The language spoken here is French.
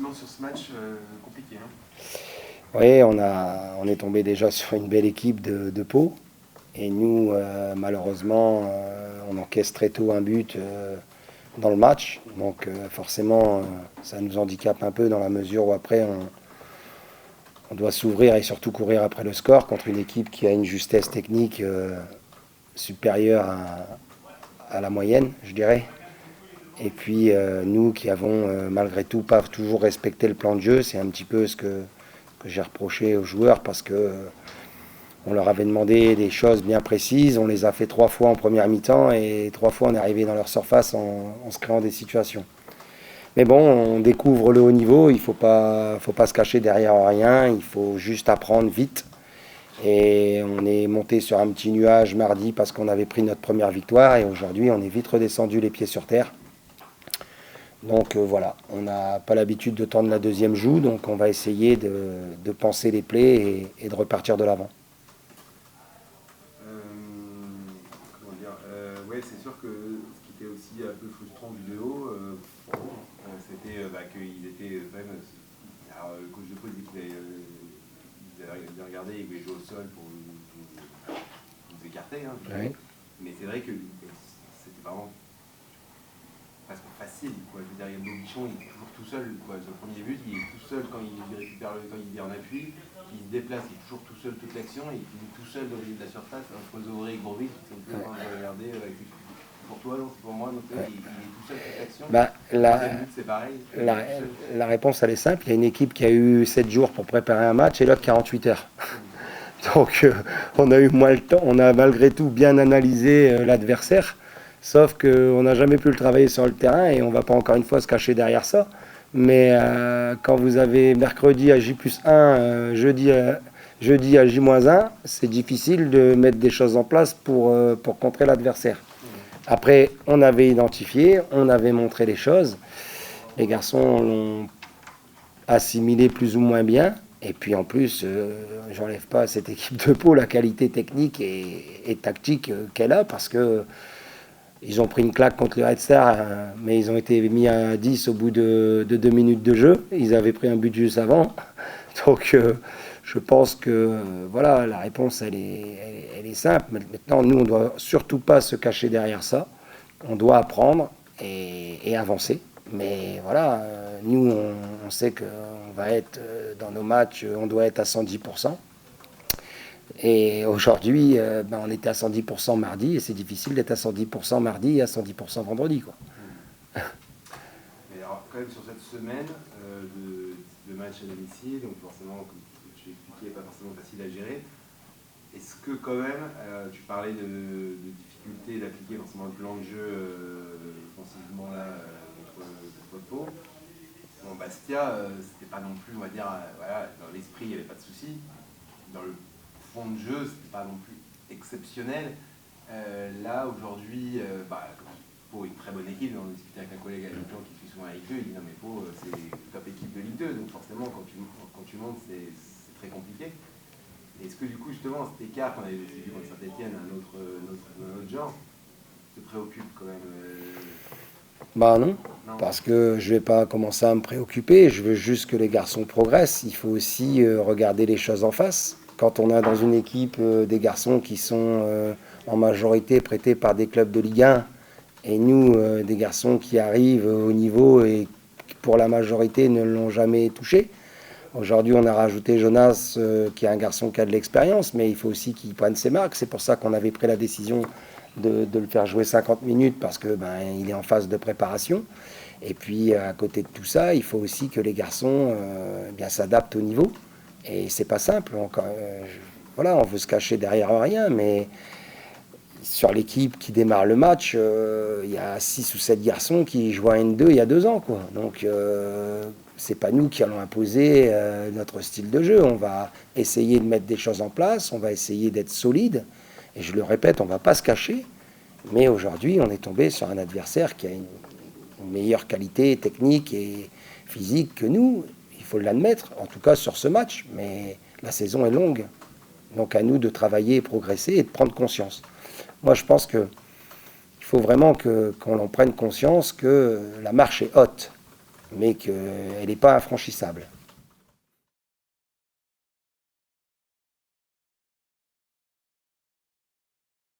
effectivement, sur ce match compliqué. Hein. Oui, on est tombé déjà sur une belle équipe de Pau. Et nous, malheureusement, on encaisse très tôt un but dans le match. Donc forcément, ça nous handicape un peu dans la mesure où après, on doit s'ouvrir et surtout courir après le score contre une équipe qui a une justesse technique supérieure à la moyenne, je dirais. Et puis nous qui avons malgré tout pas toujours respecté le plan de jeu, c'est un petit peu ce que j'ai reproché aux joueurs parce que on leur avait demandé des choses bien précises, on les a fait 3 fois en première mi-temps et 3 fois on est arrivé dans leur surface en se créant des situations. Mais bon, on découvre le haut niveau, il ne faut pas se cacher derrière rien, il faut juste apprendre vite. Et on est monté sur un petit nuage mardi parce qu'on avait pris notre première victoire et aujourd'hui on est vite redescendu les pieds sur terre. Donc voilà, on n'a pas l'habitude de tendre la deuxième joue, donc on va essayer de panser les plaies et de repartir de l'avant. Comment dire ouais, c'est sûr que ce qui était aussi un peu frustrant du vidéo, pour vous, c'était qu'ils étaient même. Alors, le coach de pause dit qu'ils avaient regardé, ils voulaient jouer au sol pour vous écarter. Hein, Oui. mais c'est vrai que c'était vraiment presque facile. Quoi. Je veux dire, Bobichon, il est toujours tout seul. Quoi. Sur le premier but, il est tout seul quand il récupère quand il est en appui. Il se déplace, il est toujours tout seul toute l'action. Et il finit tout seul au milieu de la surface. Entre Zovré et Gourvik, c'est un peu quand je regardais pour toi, non, c'est pour moi. Donc, il est tout seul toute l'action. Bah, But, c'est pareil. la réponse, elle est simple. Il y a une équipe qui a eu 7 jours pour préparer un match et l'autre 48 heures. Donc, on a eu moins le temps. On a malgré tout bien analysé l'adversaire. Sauf qu'on n'a jamais pu le travailler sur le terrain et on ne va pas encore une fois se cacher derrière ça. Mais quand vous avez mercredi à J+1, jeudi à J-1, c'est difficile de mettre des choses en place pour contrer l'adversaire. Après, on avait identifié, on avait montré les choses. Les garçons l'ont assimilé plus ou moins bien. Et puis en plus, j'enlève pas à cette équipe de Pau la qualité technique et tactique qu'elle a parce que ils ont pris une claque contre le Red Star, mais ils ont été mis à 10 au bout de 2 minutes de jeu. Ils avaient pris un but juste avant. Donc je pense que voilà, la réponse elle est simple. Maintenant, nous, on ne doit surtout pas se cacher derrière ça. On doit apprendre et avancer. Mais voilà, nous, on sait qu'on va être dans nos matchs, on doit être à 110%. Et aujourd'hui, on était à 110% mardi, et c'est difficile d'être à 110% mardi et à 110% vendredi. Quoi. Mais alors, quand même, sur cette semaine de match à domicile, donc forcément, comme tu expliquais, pas forcément facile à gérer, est-ce que quand même, tu parlais de difficulté d'appliquer forcément le plan de jeu offensivement là, contre Pau. Bon, Bastia, c'était pas non plus, on va dire, voilà, dans l'esprit, il n'y avait pas de souci. Dans le fond de jeu, c'était pas non plus exceptionnel. Là, aujourd'hui, Pau est une très bonne équipe. On discutait avec un collègue à Lyon qui suit souvent avec eux. Il dit non, mais Pau, c'est une top équipe de Ligue 2. Donc, forcément, quand tu montes, c'est très compliqué. Est-ce que, du coup, justement, cet écart qu'on avait vu contre Saint-Etienne, un autre genre, te préoccupe quand même Bah non, parce que je ne vais pas commencer à me préoccuper. Je veux juste que les garçons progressent. Il faut aussi regarder les choses en face. Quand on a dans une équipe des garçons qui sont en majorité prêtés par des clubs de Ligue 1, et nous, des garçons qui arrivent au niveau et qui, pour la majorité, ne l'ont jamais touché. Aujourd'hui, on a rajouté Jonas, qui est un garçon qui a de l'expérience, mais il faut aussi qu'il prenne ses marques. C'est pour ça qu'on avait pris la décision de le faire jouer 50 minutes, parce que il est en phase de préparation. Et puis, à côté de tout ça, il faut aussi que les garçons s'adaptent au niveau. Et c'est pas simple. Voilà, on veut se cacher derrière rien, mais sur l'équipe qui démarre le match, il y a 6 ou 7 garçons qui jouent à N2 il y a 2 ans. Quoi. Donc, c'est pas nous qui allons imposer notre style de jeu. On va essayer de mettre des choses en place, on va essayer d'être solide. Et je le répète, on ne va pas se cacher. Mais aujourd'hui, on est tombé sur un adversaire qui a une meilleure qualité technique et physique que nous. Il faut l'admettre, en tout cas sur ce match. Mais la saison est longue. Donc à nous de travailler, progresser et de prendre conscience. Moi, je pense qu'il faut vraiment qu'on en prenne conscience que la marche est haute. mais qu'elle n'est pas infranchissable.